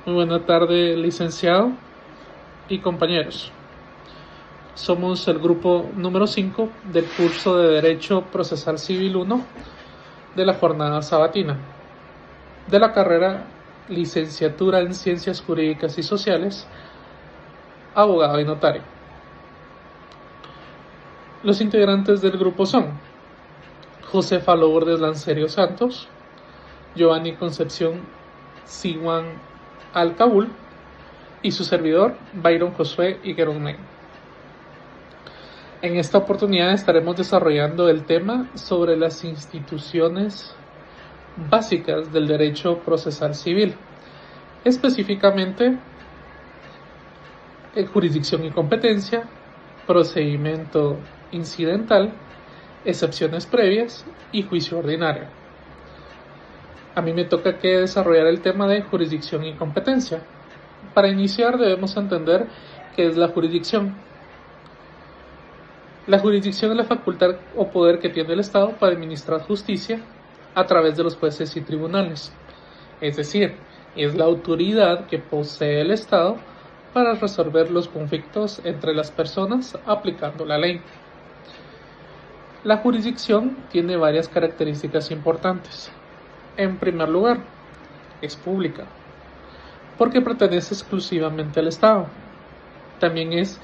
Muy buena tarde, licenciado y compañeros. Somos el grupo número 5 del curso de Derecho Procesal Civil 1 de la jornada sabatina de la carrera Licenciatura en Ciencias Jurídicas y Sociales, abogado y notario. Los integrantes del grupo son Josefa Lourdes Lancerio Santos, Giovanni Concepción Siwan Alcabul y su servidor Byron Josué Higuerón. En esta oportunidad estaremos desarrollando el tema sobre las instituciones básicas del derecho procesal civil, específicamente jurisdicción y competencia, procedimiento incidental, excepciones previas y juicio ordinario. A mí me toca que desarrollar el tema de jurisdicción y competencia. Para iniciar debemos entender qué es la jurisdicción. La jurisdicción es la facultad o poder que tiene el Estado para administrar justicia a través de los jueces y tribunales. Es decir, es la autoridad que posee el Estado para resolver los conflictos entre las personas aplicando la ley. La jurisdicción tiene varias características importantes. En primer lugar, es pública, porque pertenece exclusivamente al Estado. También es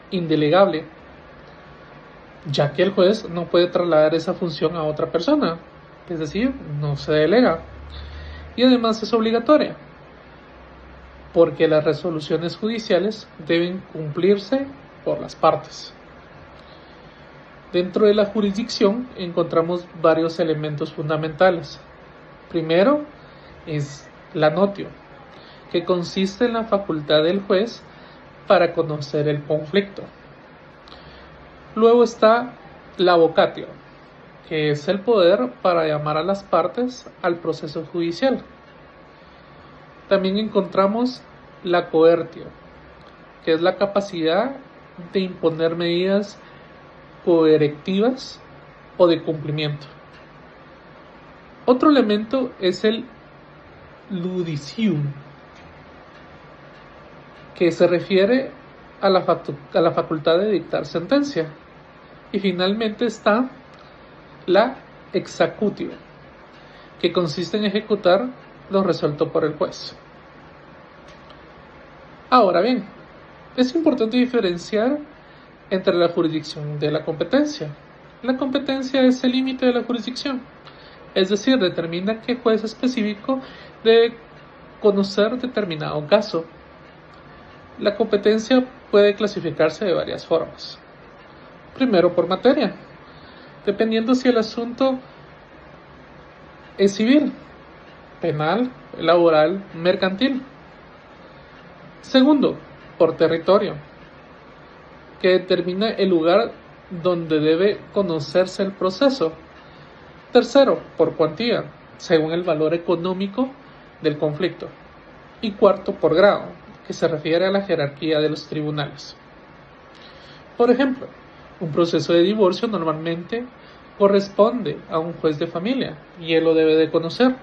indelegable, ya que el juez no puede trasladar esa función a otra persona, es decir, no se delega. Y además es obligatoria, porque las resoluciones judiciales deben cumplirse por las partes. Dentro de la jurisdicción encontramos varios elementos fundamentales. Primero es la notio, que consiste en la facultad del juez para conocer el conflicto. Luego está la vocatio, que es el poder para llamar a las partes al proceso judicial. También encontramos la coertio, que es la capacidad de imponer medidas coercivas o de cumplimiento. Otro elemento es el ludicium, que se refiere a la facultad de dictar sentencia. Y finalmente está la executio, que consiste en ejecutar lo resuelto por el juez. Ahora bien, es importante diferenciar entre la jurisdicción de la competencia. La competencia es el límite de la jurisdicción, es decir, determina qué juez específico debe conocer determinado caso. La competencia puede clasificarse de varias formas. Primero, por materia, dependiendo si el asunto es civil, penal, laboral, mercantil. Segundo, por territorio, que determina el lugar donde debe conocerse el proceso. Tercero, por cuantía, según el valor económico del conflicto. Y cuarto, por grado, que se refiere a la jerarquía de los tribunales. Por ejemplo, un proceso de divorcio normalmente corresponde a un juez de familia y él lo debe de conocer,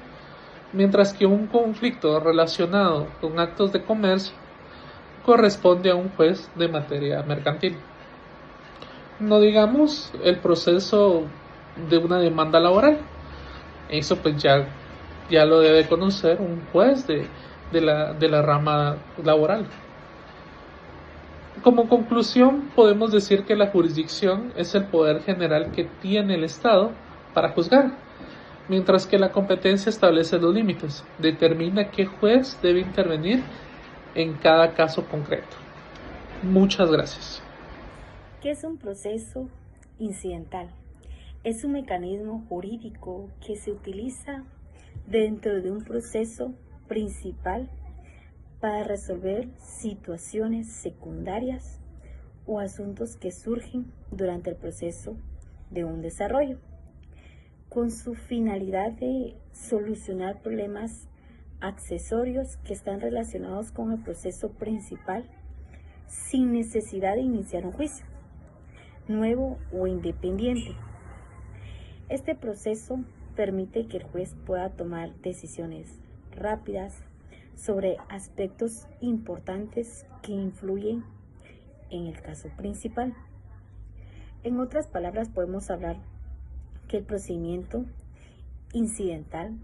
mientras que un conflicto relacionado con actos de comercio corresponde a un juez de materia mercantil. No digamos el proceso de una demanda laboral, eso pues ya lo debe conocer un juez de la rama laboral. Como conclusión, podemos decir que la jurisdicción es el poder general que tiene el Estado para juzgar, mientras que la competencia establece los límites, determina qué juez debe intervenir en cada caso concreto. Muchas gracias. ¿Qué es un proceso incidental? Es un mecanismo jurídico que se utiliza dentro de un proceso principal para resolver situaciones secundarias o asuntos que surgen durante el proceso de un desarrollo, con su finalidad de solucionar problemas accesorios que están relacionados con el proceso principal sin necesidad de iniciar un juicio nuevo o independiente. Este proceso permite que el juez pueda tomar decisiones rápidas sobre aspectos importantes que influyen en el caso principal. En otras palabras, podemos hablar que el procedimiento incidental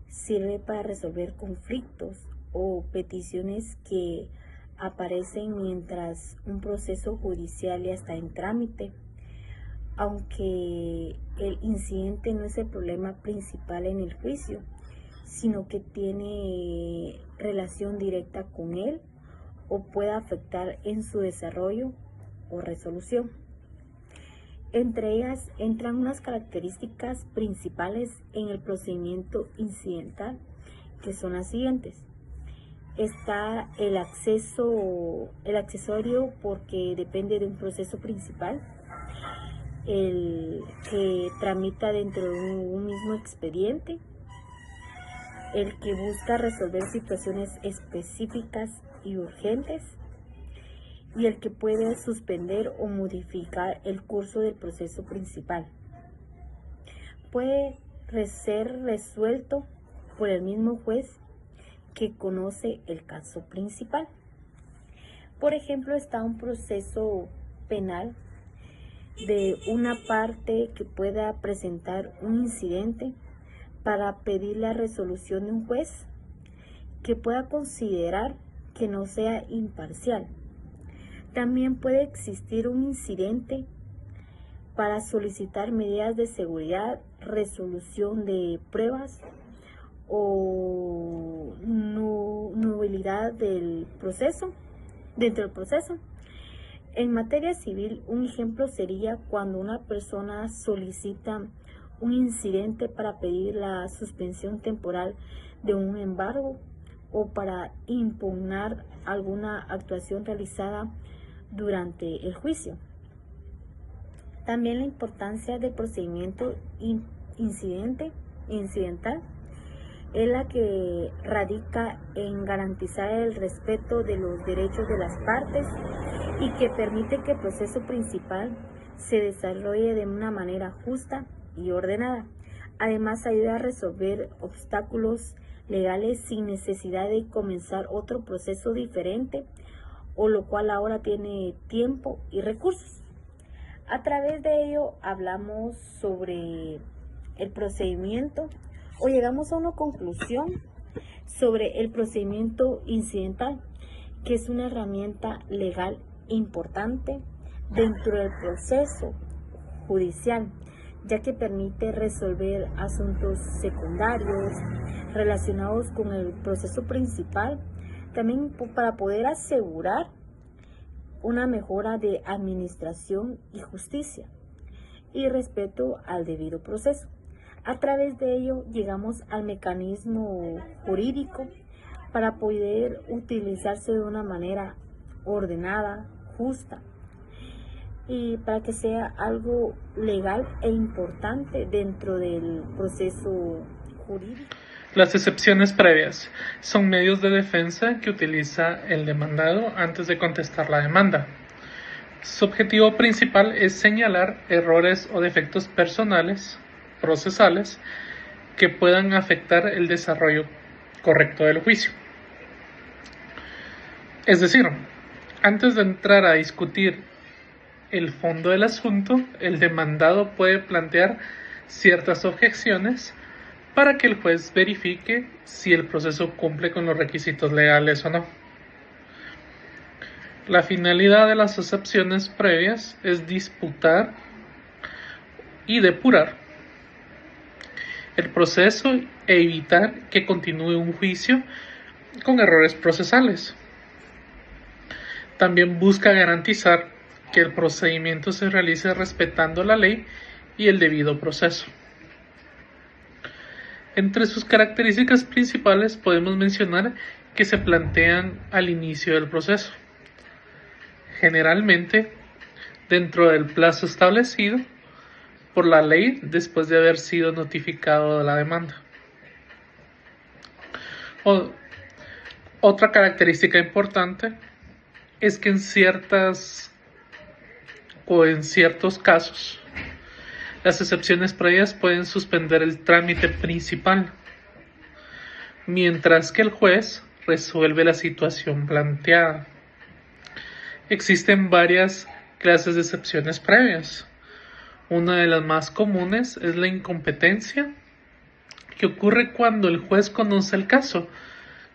sirve para resolver conflictos o peticiones que aparecen mientras un proceso judicial ya está en trámite, aunque el incidente no es el problema principal en el juicio, sino que tiene relación directa con él o puede afectar en su desarrollo o resolución. Entre ellas entran unas características principales en el procedimiento incidental, que son las siguientes. Está el accesorio, porque depende de un proceso principal, el que tramita dentro de un mismo expediente, el que busca resolver situaciones específicas y urgentes, y el que puede suspender o modificar el curso del proceso principal. Puede ser resuelto por el mismo juez que conoce el caso principal. Por ejemplo, está un proceso penal de una parte que pueda presentar un incidente para pedir la resolución de un juez que pueda considerar que no sea imparcial. También puede existir un incidente para solicitar medidas de seguridad, resolución de pruebas o nulidad del proceso, dentro del proceso. En materia civil, un ejemplo sería cuando una persona solicita un incidente para pedir la suspensión temporal de un embargo o para impugnar alguna actuación realizada durante el juicio. También la importancia del procedimiento incidental es la que radica en garantizar el respeto de los derechos de las partes y que permite que el proceso principal se desarrolle de una manera justa y ordenada. Además, ayuda a resolver obstáculos legales sin necesidad de comenzar otro proceso diferente, o lo cual ahora tiene tiempo y recursos. A través de ello hablamos sobre el procedimiento o llegamos a una conclusión sobre el procedimiento incidental, que es una herramienta legal importante dentro del proceso judicial, ya que permite resolver asuntos secundarios relacionados con el proceso principal, también para poder asegurar una mejora de administración y justicia y respeto al debido proceso. A través de ello llegamos al mecanismo jurídico para poder utilizarse de una manera ordenada, justa, y para que sea algo legal e importante dentro del proceso jurídico. Las excepciones previas son medios de defensa que utiliza el demandado antes de contestar la demanda. Su objetivo principal es señalar errores o defectos personales, procesales, que puedan afectar el desarrollo correcto del juicio. Es decir, antes de entrar a discutir el fondo del asunto, el demandado puede plantear ciertas objeciones para que el juez verifique si el proceso cumple con los requisitos legales o no. La finalidad de las excepciones previas es disputar y depurar el proceso e evitar que continúe un juicio con errores procesales. También busca garantizar que el procedimiento se realice respetando la ley y el debido proceso. Entre sus características principales podemos mencionar que se plantean al inicio del proceso, generalmente dentro del plazo establecido por la ley después de haber sido notificado de la demanda. Otra característica importante es que en ciertos casos las excepciones previas pueden suspender el trámite principal, mientras que el juez resuelve la situación planteada. Existen varias clases de excepciones previas. Una de las más comunes es la incompetencia, que ocurre cuando el juez conoce el caso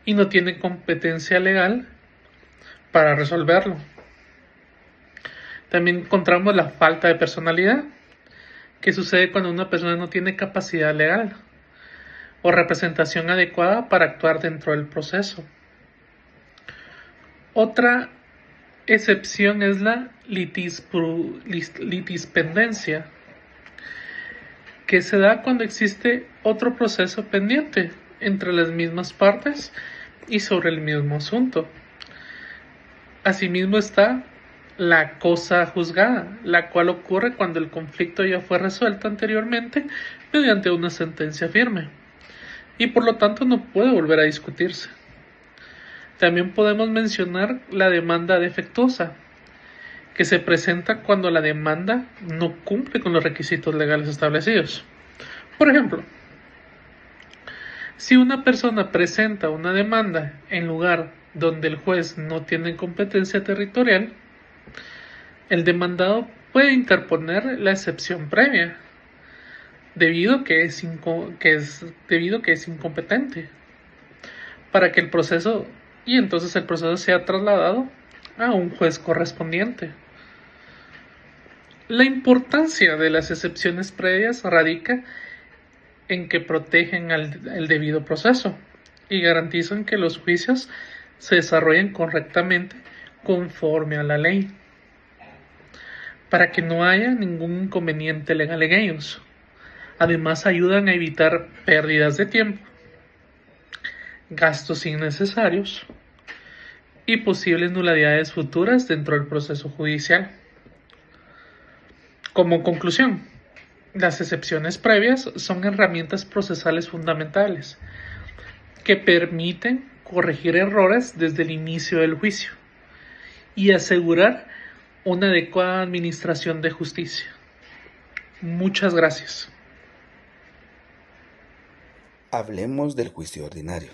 y no tiene competencia legal para resolverlo. También encontramos la falta de personalidad, que sucede cuando una persona no tiene capacidad legal o representación adecuada para actuar dentro del proceso. Otra excepción es la litispendencia, que se da cuando existe otro proceso pendiente entre las mismas partes y sobre el mismo asunto. Asimismo está la cosa juzgada, la cual ocurre cuando el conflicto ya fue resuelto anteriormente mediante una sentencia firme y por lo tanto no puede volver a discutirse. También podemos mencionar la demanda defectuosa, que se presenta cuando la demanda no cumple con los requisitos legales establecidos. Por ejemplo, si una persona presenta una demanda en lugar donde el juez no tiene competencia territorial, el demandado puede interponer la excepción previa, debido a que es incompetente, para que el proceso sea trasladado a un juez correspondiente. La importancia de las excepciones previas radica en que protegen el debido proceso y garantizan que los juicios se desarrollen correctamente conforme a la ley, para que no haya ningún inconveniente legal en ellos. Además, ayudan a evitar pérdidas de tiempo, gastos innecesarios y posibles nulidades futuras dentro del proceso judicial. Como conclusión, las excepciones previas son herramientas procesales fundamentales que permiten corregir errores desde el inicio del juicio y asegurar una adecuada administración de justicia. Muchas gracias. Hablemos del juicio ordinario.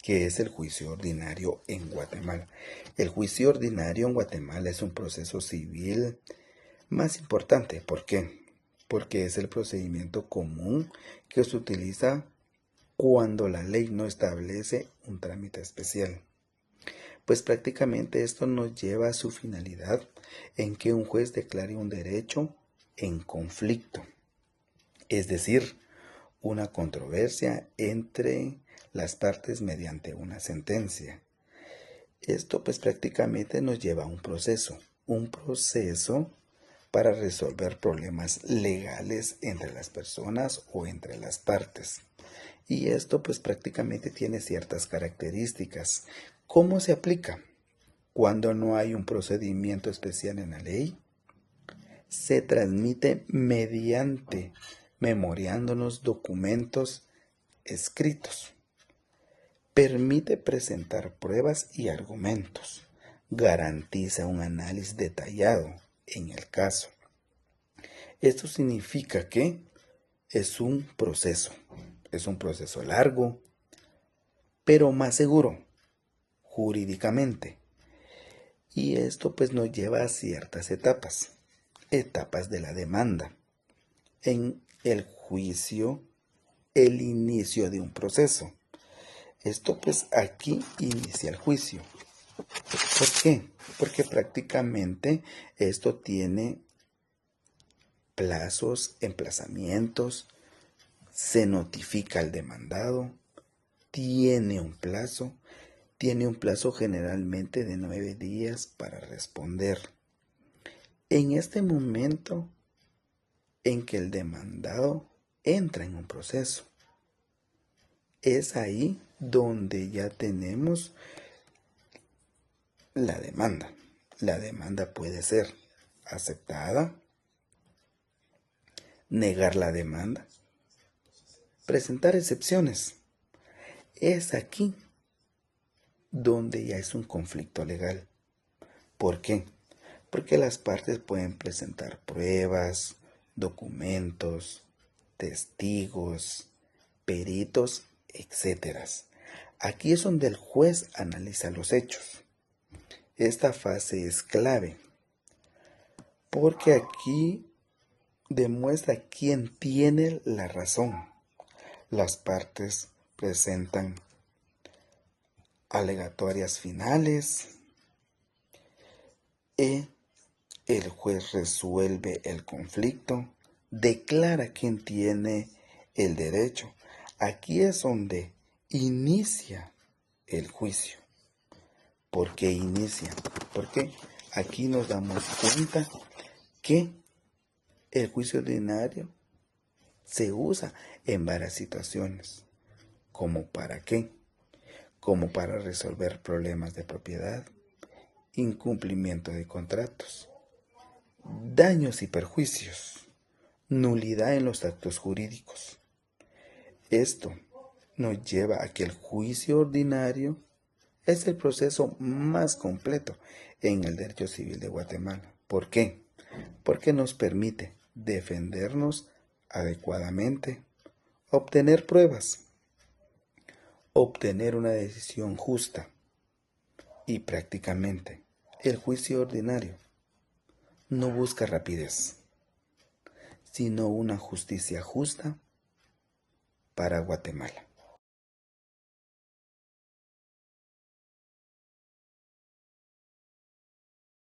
¿Qué es el juicio ordinario en Guatemala? El juicio ordinario en Guatemala es un proceso civil más importante. ¿Por qué? Porque es el procedimiento común que se utiliza cuando la ley no establece un trámite especial. Pues prácticamente esto nos lleva a su finalidad en que un juez declare un derecho en conflicto, es decir, una controversia entre las partes mediante una sentencia. Esto pues prácticamente nos lleva a un proceso para resolver problemas legales entre las personas o entre las partes. Y esto pues prácticamente tiene ciertas características. ¿Cómo se aplica? Cuando no hay un procedimiento especial en la ley, se transmite mediante memoriándonos documentos escritos. Permite presentar pruebas y argumentos. Garantiza un análisis detallado en el caso. Esto significa que es un proceso largo, pero más seguro jurídicamente. Y esto pues nos lleva a ciertas etapas de la demanda. En el juicio, el inicio de un proceso. Esto pues aquí inicia el juicio. ¿Por qué? Porque prácticamente esto tiene plazos, emplazamientos, se notifica al demandado, tiene un plazo generalmente de 9 días para responder. En este momento en que el demandado entra en un proceso, es ahí donde ya tenemos la demanda. La demanda puede ser aceptada, negar la demanda, presentar excepciones. Es aquí donde ya es un conflicto legal. ¿Por qué? Porque las partes pueden presentar pruebas, documentos, testigos, peritos, etc. Aquí es donde el juez analiza los hechos. Esta fase es clave porque aquí demuestra quién tiene la razón. Las partes presentan alegatorias finales y el juez resuelve el conflicto, declara quién tiene el derecho. Aquí es donde inicia el juicio. ¿Por qué inicia? Porque aquí nos damos cuenta que el juicio ordinario se usa en varias situaciones. ¿Cómo para qué? Como para resolver problemas de propiedad, incumplimiento de contratos, daños y perjuicios, nulidad en los actos jurídicos. Esto nos lleva a que el juicio ordinario es el proceso más completo en el derecho civil de Guatemala. ¿Por qué? Porque nos permite defendernos adecuadamente, obtener pruebas, obtener una decisión justa y prácticamente el juicio ordinario no busca rapidez, sino una justicia justa para Guatemala.